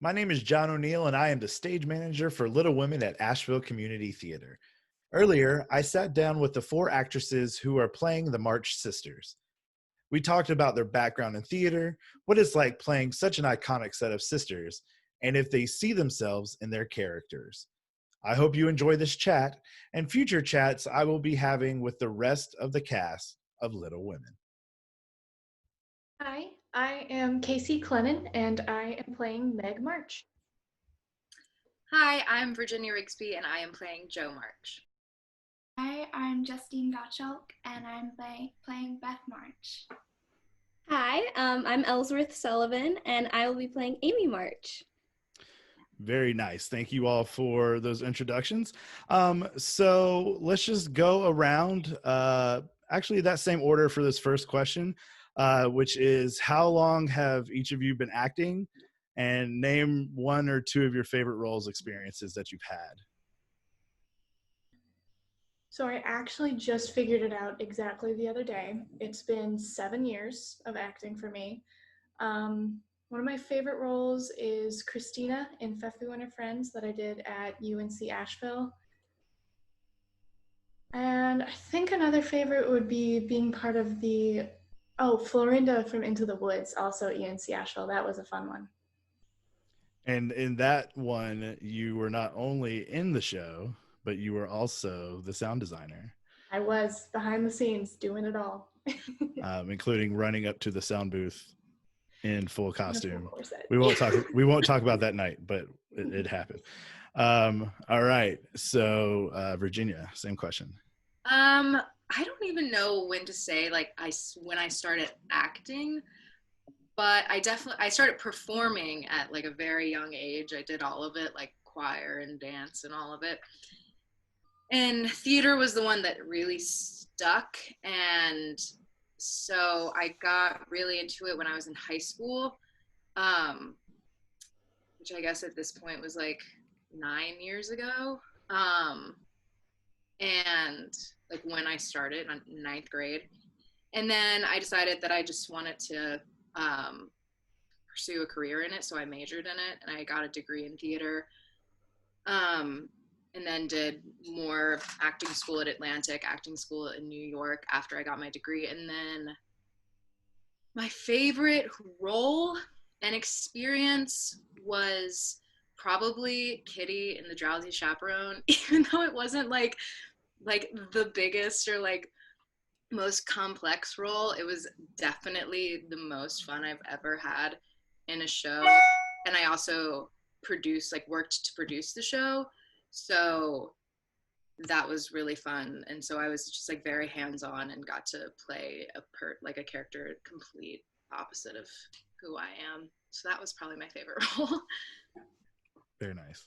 My name is John O'Neill, and I am the stage manager for Little Women at Asheville Community Theater. Earlier, I sat down with the four actresses who are playing the March Sisters. We talked about their background in theater, what it's like playing such an iconic set of sisters, and if they see themselves in their characters. I hope you enjoy this chat and future chats I will be having with the rest of the cast of Little Women. Hi, I am Casey Clennon, and I am playing Meg March. Hi, I'm Virginia Riggsbee, and I am playing Jo March. Hi, I'm Justine Gottschalk, and I'm playing Beth March. Hi, I'm Ellsworth Sullivan, and I will be playing Amy March. Very nice. Thank you all for those introductions. So let's just go around, actually that same order for this first question, which is how long have each of you been acting, and name one or two of your favorite roles experiences that you've had. So I actually just figured it out exactly the other day. It's been 7 years of acting for me. One of my favorite roles is Christina in Pfeffy and Her Friends that I did at UNC Asheville. And I think another favorite would be being part of Florinda from Into the Woods, also at UNC Asheville. That was a fun one. And in that one, you were not only in the show, but you were also the sound designer. I was behind the scenes doing it all. Including running up to the sound booth in full costume. We won't talk about that night, but it happened. All right. So Virginia, same question. I don't even know when to say when I started acting, but I started performing at like a very young age. I did all of it, like choir and dance and all of it. And theater was the one that really stuck, and so I got really into it when I was in high school, which I guess at this point was like 9 years ago. And like when I started in ninth grade. And then I decided that I just wanted to pursue a career in it, so I majored in it, and I got a degree in theater. And then did more acting school at Atlantic, acting school in New York after I got my degree. And then my favorite role and experience was probably Kitty in The Drowsy Chaperone, even though it wasn't like the biggest or like most complex role. It was definitely the most fun I've ever had in a show. And I also worked to produce the show. So that was really fun. And so I was just like very hands-on and got to play a character complete opposite of who I am. So that was probably my favorite role. Very nice.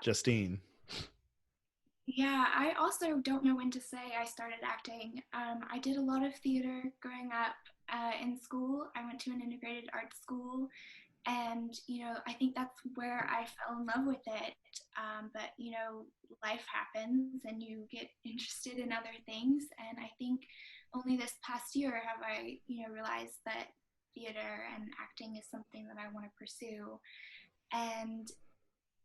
Justine. Yeah, I also don't know when to say I started acting. I did a lot of theater growing up in school. I went to an integrated art school. And, I think that's where I fell in love with it. But, life happens and you get interested in other things. And I think only this past year have I, realized that theater and acting is something that I want to pursue. And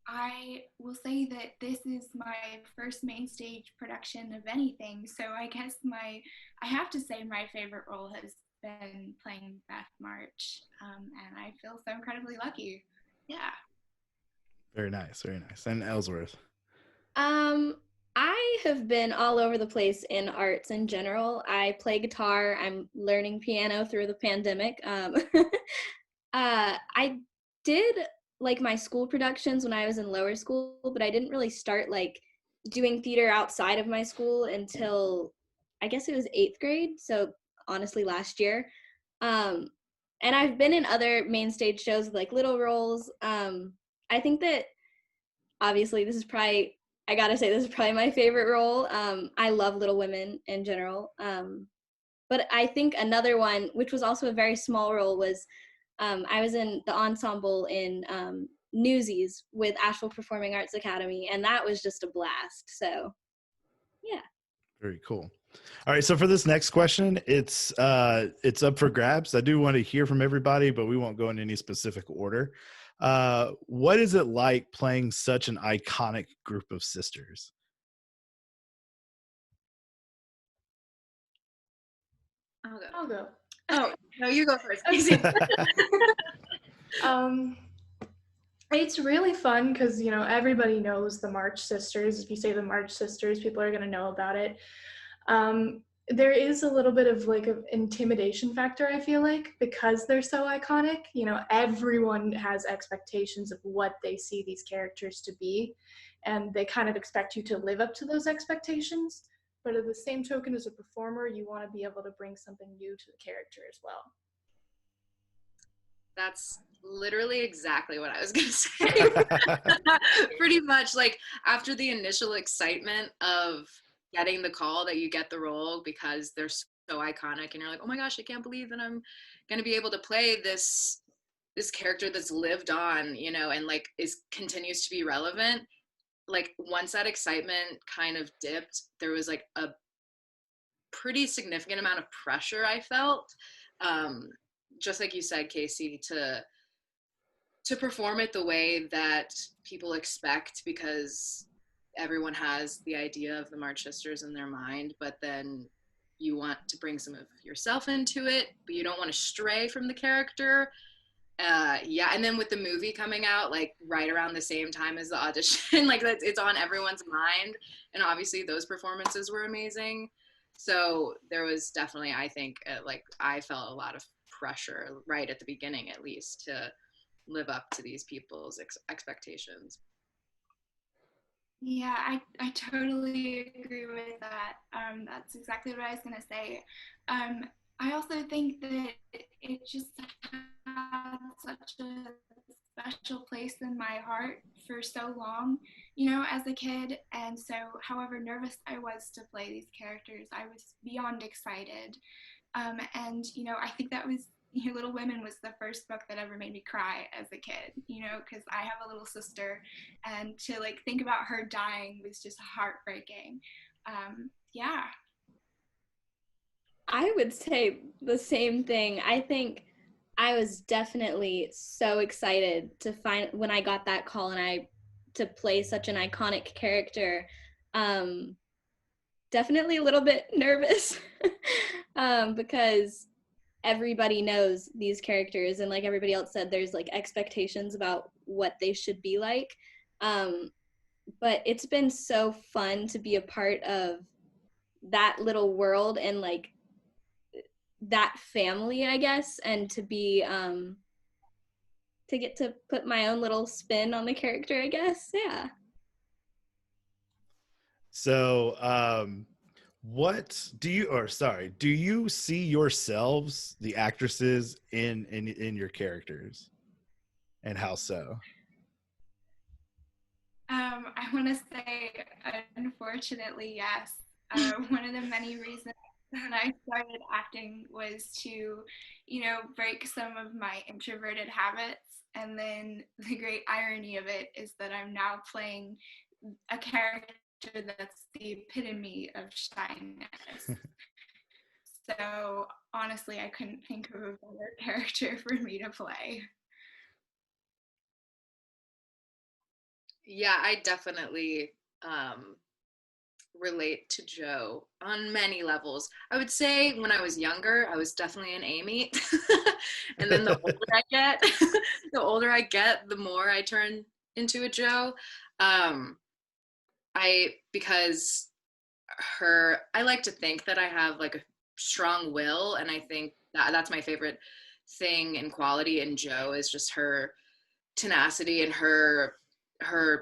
I will say that this is my first main stage production of anything. So I guess I have to say my favorite role has been playing Beth March, and I feel so incredibly lucky. Yeah. Very nice, very nice. And Ellsworth. I have been all over the place in arts in general. I play guitar. I'm learning piano through the pandemic. I did like my school productions when I was in lower school, but I didn't really start like doing theater outside of my school until I guess it was 8th grade. So honestly last year. And I've been in other main stage shows with like little roles. I think that obviously this is probably my favorite role. I love Little Women in general. But I think another one, which was also a very small role, was I was in the ensemble in Newsies with Asheville Performing Arts Academy, and that was just a blast. So, yeah. Very cool. All right, so for this next question, it's up for grabs. I do want to hear from everybody, but we won't go in any specific order. What is it like playing such an iconic group of sisters? I'll go. Oh, no, you go first. It's really fun because, you know, everybody knows the March Sisters. If you say the March Sisters, people are going to know about it. There is a little bit of like an intimidation factor, I feel like, because they're so iconic. You know, everyone has expectations of what they see these characters to be, and they kind of expect you to live up to those expectations. But at the same token, as a performer, you want to be able to bring something new to the character as well. That's literally exactly what I was going to say. Pretty much, like, after the initial excitement of getting the call that you get the role because they're so iconic, and you're like, oh my gosh, I can't believe that I'm going to be able to play this character that's lived on, you know, and like continues to be relevant. Like, once that excitement kind of dipped, there was like a pretty significant amount of pressure I felt, just like you said, Casey, to perform it the way that people expect, because everyone has the idea of the March Sisters in their mind, but then you want to bring some of yourself into it, but you don't want to stray from the character. Yeah, and then with the movie coming out like right around the same time as the audition, like it's on everyone's mind, and obviously those performances were amazing. So there was definitely, I think, like I felt a lot of pressure right at the beginning, at least, to live up to these people's expectations. Yeah, I totally agree with that. That's exactly what I was going to say. I also think that it just had such a special place in my heart for so long, you know, as a kid. And so, however nervous I was to play these characters, I was beyond excited. And, you know, I think that was, you know, Little Women was the first book that ever made me cry as a kid, you know, because I have a little sister, and to like think about her dying was just heartbreaking. Yeah. I would say the same thing. I think I was definitely so excited to find when I got that call and to play such an iconic character. Definitely a little bit nervous because everybody knows these characters, and like everybody else said, there's like expectations about what they should be like. But it's been so fun to be a part of that little world and like that family, I guess, and to be to get to put my own little spin on the character, I guess. Yeah. So what do you see yourselves, the actresses, in your characters, and how so? I want to say, unfortunately, yes. One of the many reasons that I started acting was to, you know, break some of my introverted habits. And then the great irony of it is that I'm now playing a character that's the epitome of shyness. So honestly, I couldn't think of a better character for me to play. Yeah, I definitely relate to Jo on many levels. I would say when I was younger, I was definitely an Amy. And then the older I get, the more I turn into a Jo. Because I like to think that I have like a strong will, and I think that's my favorite thing and quality in Jo is just her tenacity and her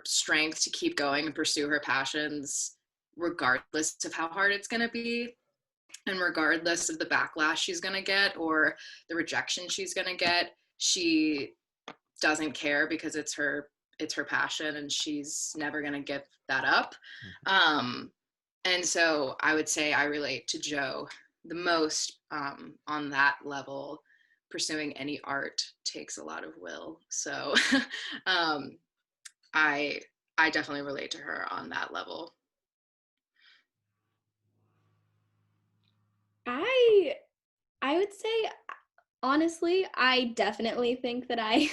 strength to keep going and pursue her passions regardless of how hard it's going to be, and regardless of the backlash she's going to get or the rejection she's going to get. She doesn't care because it's her passion, and she's never going to give that up. And so I would say I relate to Jo the most on that level. Pursuing any art takes a lot of will. So I definitely relate to her on that level. I would say honestly, I definitely think that I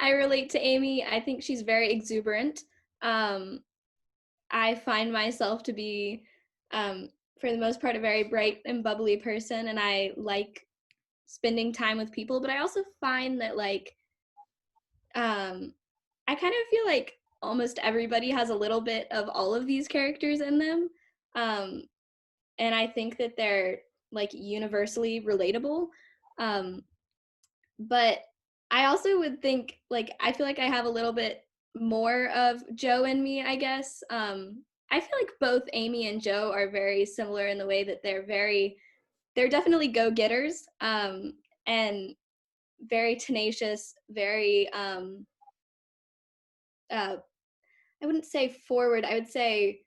I relate to Amy. I think she's very exuberant. I find myself to be, for the most part, a very bright and bubbly person, and I like spending time with people. But I also find that, like, I kind of feel like almost everybody has a little bit of all of these characters in them. Um, and I think that they're like universally relatable. Um, but I also would think, like, I feel like I have a little bit more of Joe in me, I guess. I feel like both Amy and Joe are very similar in the way that they're definitely go-getters, and very tenacious, very, I wouldn't say forward, I would say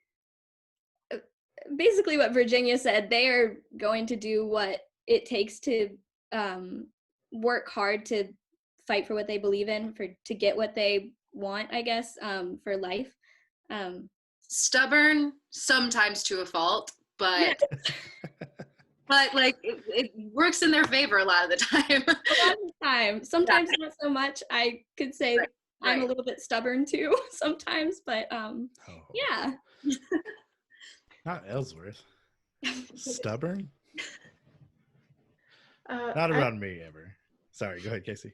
basically what Virginia said. They are going to do what it takes to work hard to fight for what they believe in, to get what they want, I guess, for life. Stubborn, sometimes to a fault, but Yeah. but like it works in their favor a lot of the time. A lot of the time. Sometimes not so much. I could say Right. I'm a little bit stubborn too sometimes, but yeah. Not Ellsworth. Stubborn? I Not around me ever. Sorry, go ahead, Casey.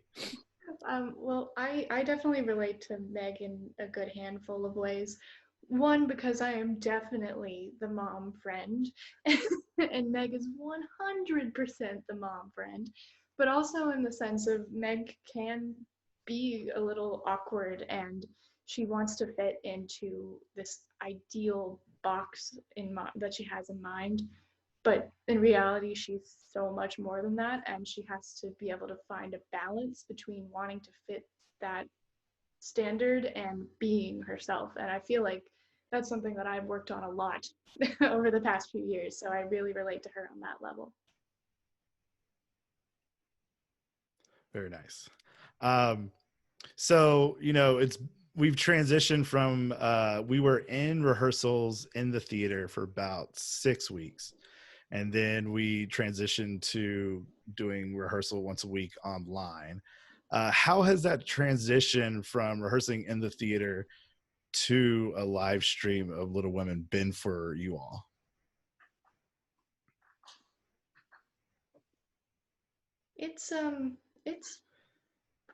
Well, I definitely relate to Meg in a good handful of ways. One, because I am definitely the mom friend, and Meg is 100% the mom friend, but also in the sense of Meg can be a little awkward, and she wants to fit into this ideal box that she has in mind. But in reality, she's so much more than that, and she has to be able to find a balance between wanting to fit that standard and being herself. And I feel like that's something that I've worked on a lot over the past few years. So I really relate to her on that level. Very nice. So, we've transitioned from, we were in rehearsals in the theater for about 6 weeks. And then we transitioned to doing rehearsal once a week online. How has that transition from rehearsing in the theater to a live stream of Little Women been for you all?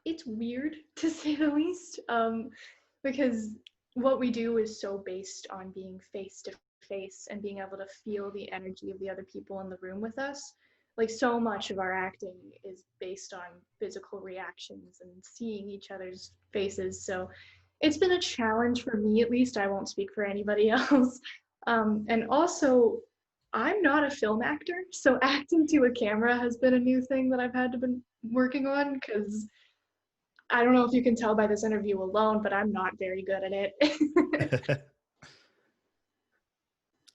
It's weird to say the least, because what we do is so based on being face to face and being able to feel the energy of the other people in the room with us. Like, so much of our acting is based on physical reactions and seeing each other's faces. So it's been a challenge for me, at least. I won't speak for anybody else. And also, I'm not a film actor, so acting to a camera has been a new thing that I've had to been working on, because I don't know if you can tell by this interview alone, but I'm not very good at it.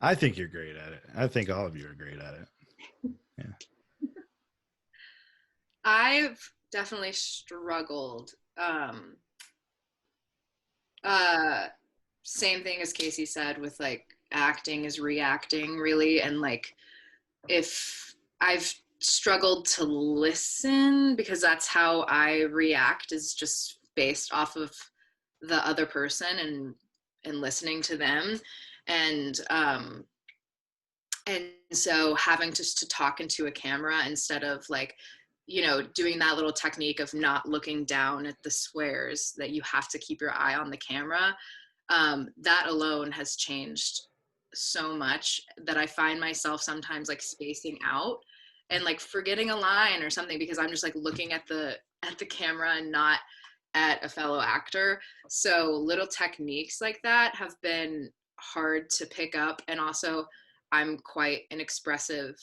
I think you're great at it. I think all of you are great at it. Yeah. I've definitely struggled. Same thing as Casey said, with like acting is reacting really, and like if I've struggled to listen, because that's how I react, is just based off of the other person and listening to them, and so having to talk into a camera instead of like, doing that little technique of not looking down at the squares, that you have to keep your eye on the camera. That alone has changed so much that I find myself sometimes like spacing out and like forgetting a line or something, because I'm just like looking at the camera and not at a fellow actor. So little techniques like that have been hard to pick up. And also I'm quite an expressive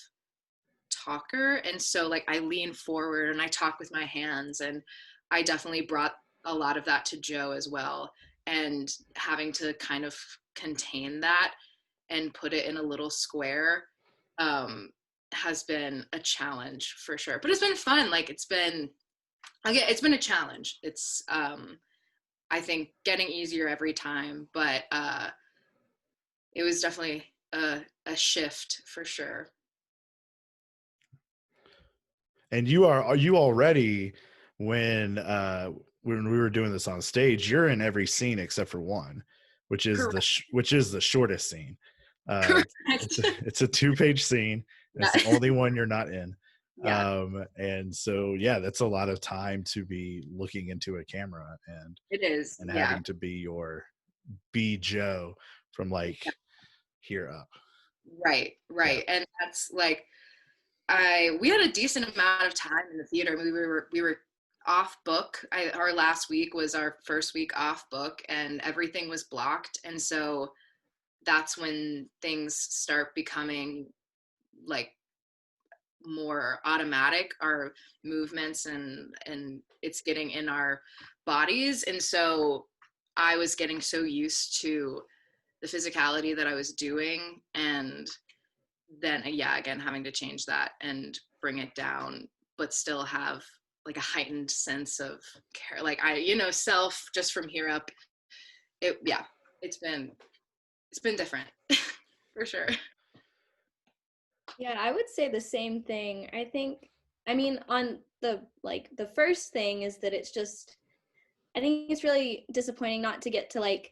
talker, and so like I lean forward and I talk with my hands, and I definitely brought a lot of that to Joe as well, and having to kind of contain that and put it in a little square has been a challenge for sure, but it's been fun. Like it's been a challenge. It's I think getting easier every time, but it was definitely a shift for sure. And you already, when when we were doing this on stage, you're in every scene except for one, which is the shortest scene. Correct. It's a 2-page scene. And it's the only one you're not in. Yeah. And so, yeah, that's a lot of time to be looking into a camera and It is. and Yeah. having to be Joe from like here up. Right. Yeah. And that's like, we had a decent amount of time in the theater. We were off book. Our last week was our first week off book, and everything was blocked. And so that's when things start becoming like more automatic, our movements, and it's getting in our bodies. And so I was getting so used to the physicality that I was doing, and then again having to change that and bring it down, but still have like a heightened sense of care, like self just from here up. It's been different for sure. Yeah, I would say the same thing. I mean, on the first thing is that I think it's really disappointing not to get to like,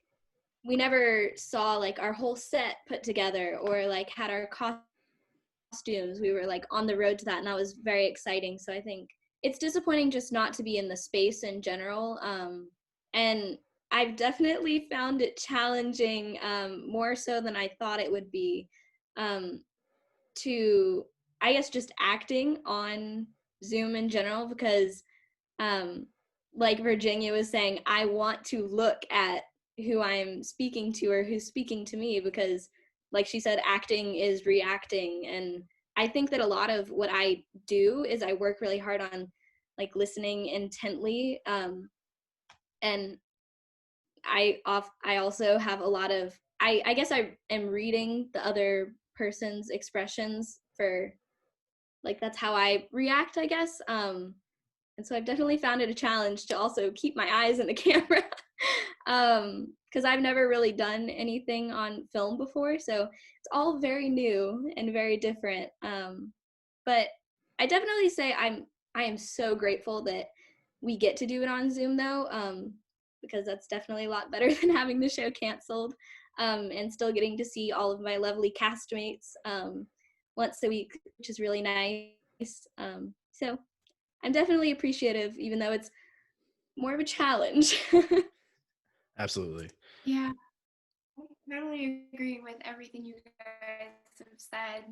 we never saw like our whole set put together or like had our costumes. We were like on the road to that, and that was very exciting. So I think it's disappointing just not to be in the space in general. And I've definitely found it challenging, more so than I thought it would be, to, I guess, just acting on Zoom in general, because like Virginia was saying, I want to look at who I'm speaking to or who's speaking to me, because like she said, acting is reacting. And I think that a lot of what I do is I work really hard on like listening intently, and I also have a lot of, I guess I am reading the other person's expressions for, like, that's how I react, I guess. And so I've definitely found it a challenge to also keep my eyes in the camera, because I've never really done anything on film before. So it's all very new and very different. But I definitely say I am so grateful that we get to do it on Zoom though, because that's definitely a lot better than having the show canceled, and still getting to see all of my lovely castmates once a week, which is really nice. So I'm definitely appreciative, even though it's more of a challenge. Absolutely. Yeah, I totally agree with everything you guys have said.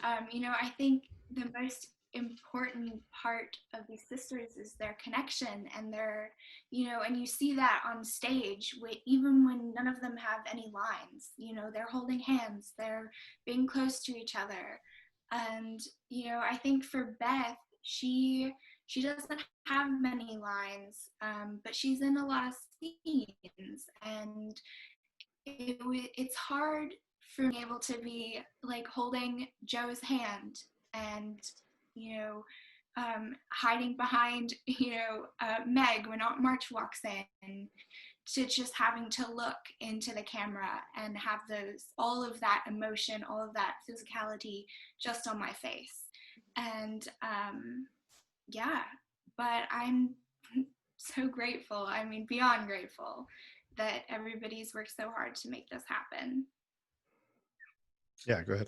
I think the most important part of these sisters is their connection and and you see that on stage, even when none of them have any lines. They're holding hands, they're being close to each other. And, I think for Beth, she doesn't have many lines, but she's in a lot of scenes, and it's hard for me able to be like holding Joe's hand and hiding behind Meg when Aunt March walks in, to just having to look into the camera and have all of that emotion, all of that physicality just on my face. And but I'm so grateful, beyond grateful, that everybody's worked so hard to make this happen. Yeah, go ahead.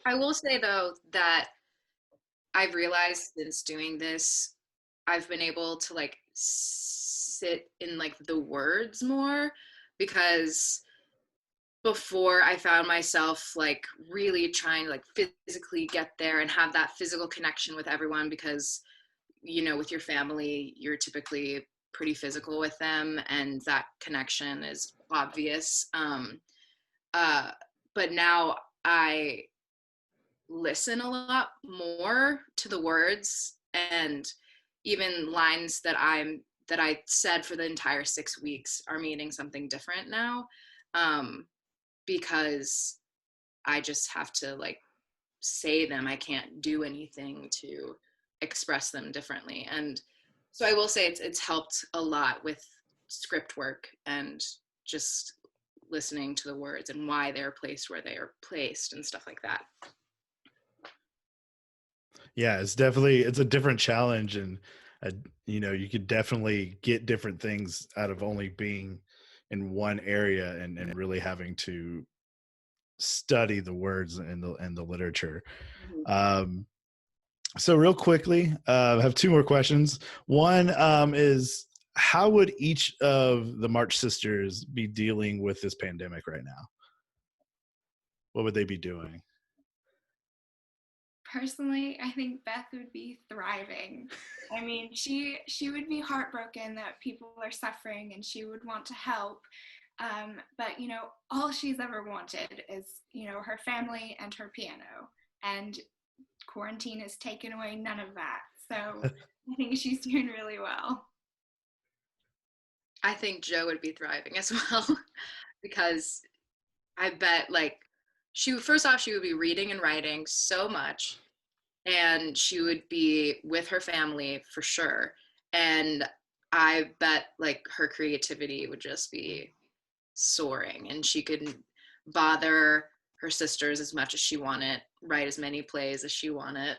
I will say though that I've realized since doing this, I've been able to like sit in like the words more, because before I found myself like really trying to like physically get there and have that physical connection with everyone, because with your family, you're typically pretty physical with them, and that connection is obvious. But now I listen a lot more to the words, and even lines that I said for the entire 6 weeks are meaning something different now, because I just have to like say them. I can't do anything to express them differently. And so I will say it's helped a lot with script work and just listening to the words and why they're placed where they are placed and stuff like that. Yeah, it's a different challenge, and you could definitely get different things out of only being in one area and really having to study the words and the literature. So real quickly, I have two more questions. One is, how would each of the March sisters be dealing with this pandemic right now? What would they be doing? Personally, I think Beth would be thriving. I mean, she would be heartbroken that people are suffering and she would want to help. But, all she's ever wanted is, her family and her piano. And quarantine has taken away none of that. So I think she's doing really well. I think Jo would be thriving as well, because I bet first off, she would be reading and writing so much, and she would be with her family for sure. And I bet her creativity would just be soaring, and she could bother her sisters as much as she wanted, write as many plays as she wanted.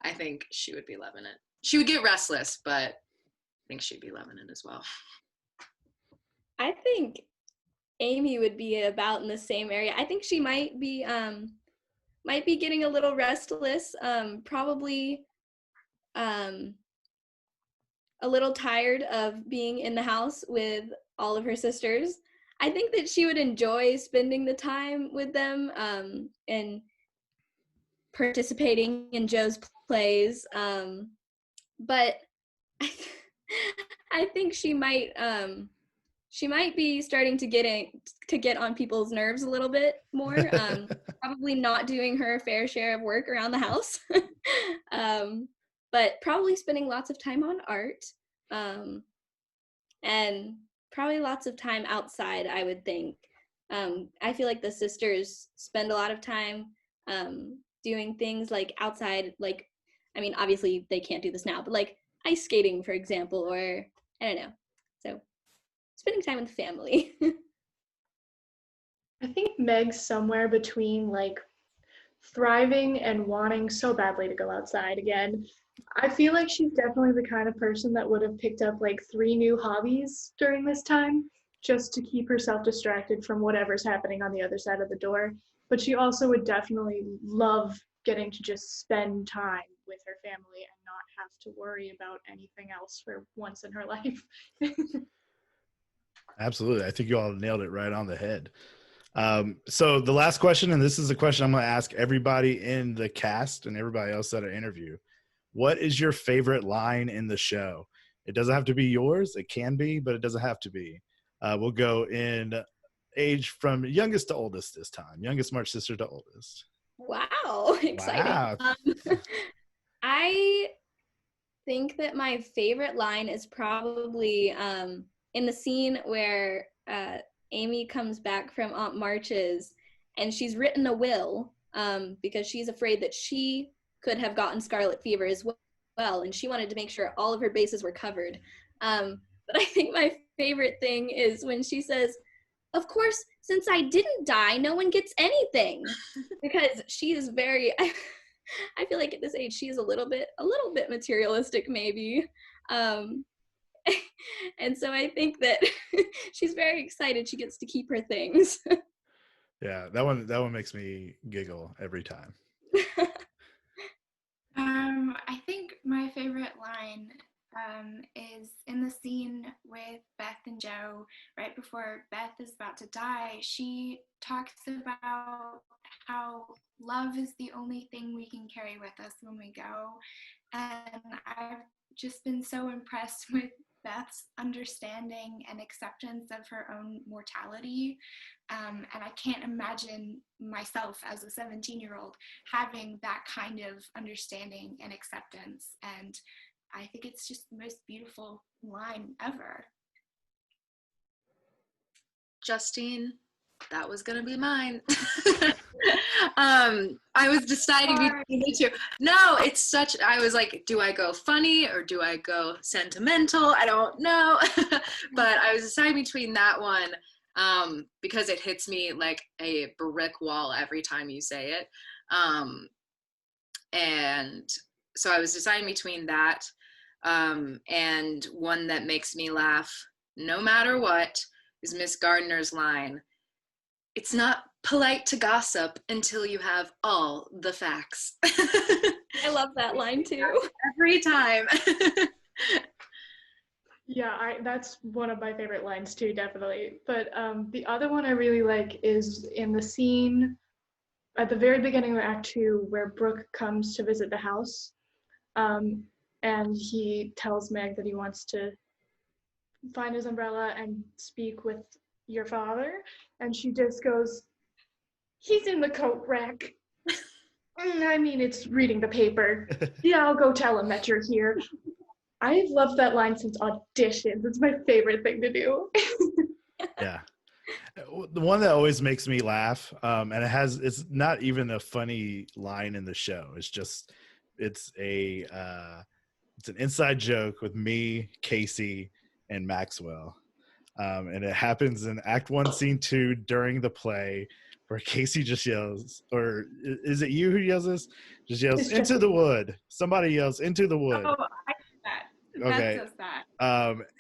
I think she would be loving it. She would get restless, but I think she'd be loving it as well. I think Amy would be about in the same area. I think she might be getting a little restless, probably a little tired of being in the house with all of her sisters. I think that she would enjoy spending the time with them and participating in Jo's plays. But I think she might be starting to get on people's nerves a little bit more. Probably not doing her fair share of work around the house, but probably spending lots of time on art, and probably lots of time outside, I would think. I feel like the sisters spend a lot of time doing things outside, obviously they can't do this now, but ice skating, for example, or I don't know. So spending time with family. I think Meg's somewhere between thriving and wanting so badly to go outside again. I feel like she's definitely the kind of person that would have picked up 3 new hobbies during this time just to keep herself distracted from whatever's happening on the other side of the door. But she also would definitely love getting to just spend time with her family and not have to worry about anything else for once in her life. Absolutely. I think you all nailed it right on the head. So the last question, and this is a question I'm going to ask everybody in the cast and everybody else that I interview. What is your favorite line in the show? It doesn't have to be yours. It can be, but it doesn't have to be. We'll go in age from youngest to oldest this time. Youngest March sister to oldest. Wow. Exciting. Wow. I think that my favorite line is probably in the scene where Amy comes back from Aunt March's and she's written a will because she's afraid that she could have gotten scarlet fever as well, and she wanted to make sure all of her bases were covered. But I think my favorite thing is when she says, "Of course, since I didn't die, no one gets anything," because she is very. I feel like at this age she is a little bit materialistic, maybe. And so I think that she's very excited she gets to keep her things. Yeah, that one makes me giggle every time. I think my favorite line is in the scene with Beth and Jo right before Beth is about to die. She talks about how love is the only thing we can carry with us when we go. And I've just been so impressed with Beth's understanding and acceptance of her own mortality. And I can't imagine myself as a 17-year-old having that kind of understanding and acceptance. And I think it's just the most beautiful line ever. Justine, that was gonna be mine. I was deciding between the two. No, I was like, do I go funny or do I go sentimental? I don't know. But I was deciding between that one because it hits me like a brick wall every time you say it. And so I was deciding between that. And one that makes me laugh no matter what is Miss Gardner's line. It's not polite to gossip until you have all the facts. I love that line too. Every time. Yeah, that's one of my favorite lines too, definitely. But the other one I really like is in the scene at the very beginning of Act 2 where Brooke comes to visit the house. And he tells Meg that he wants to find his umbrella and speak with your father. And she just goes, he's in the coat rack. I mean, it's reading the paper. Yeah, I'll go tell him that you're here. I've loved that line since auditions. It's my favorite thing to do. Yeah. The one that always makes me laugh, and it's not even a funny line in the show. It's an inside joke with me, Casey, and Maxwell. And it happens in Act 1, Scene 2 during the play, where Casey just yells, or is it you who yells this? Just yells, It's into Justine. the wood. Somebody yells, into the wood. Oh, I did that. Okay. That's so sad.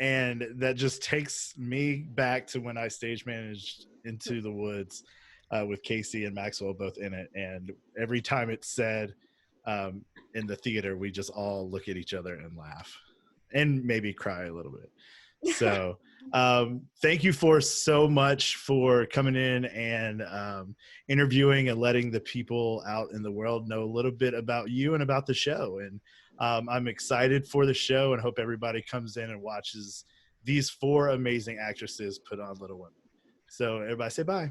And that just takes me back to when I stage managed Into the Woods with Casey and Maxwell both in it. And every time it's said in the theater, we just all look at each other and laugh and maybe cry a little bit. So thank you so much for coming in and interviewing and letting the people out in the world know a little bit about you and about the show. And I'm excited for the show and hope everybody comes in and watches these 4 amazing actresses put on Little Women. So everybody say bye.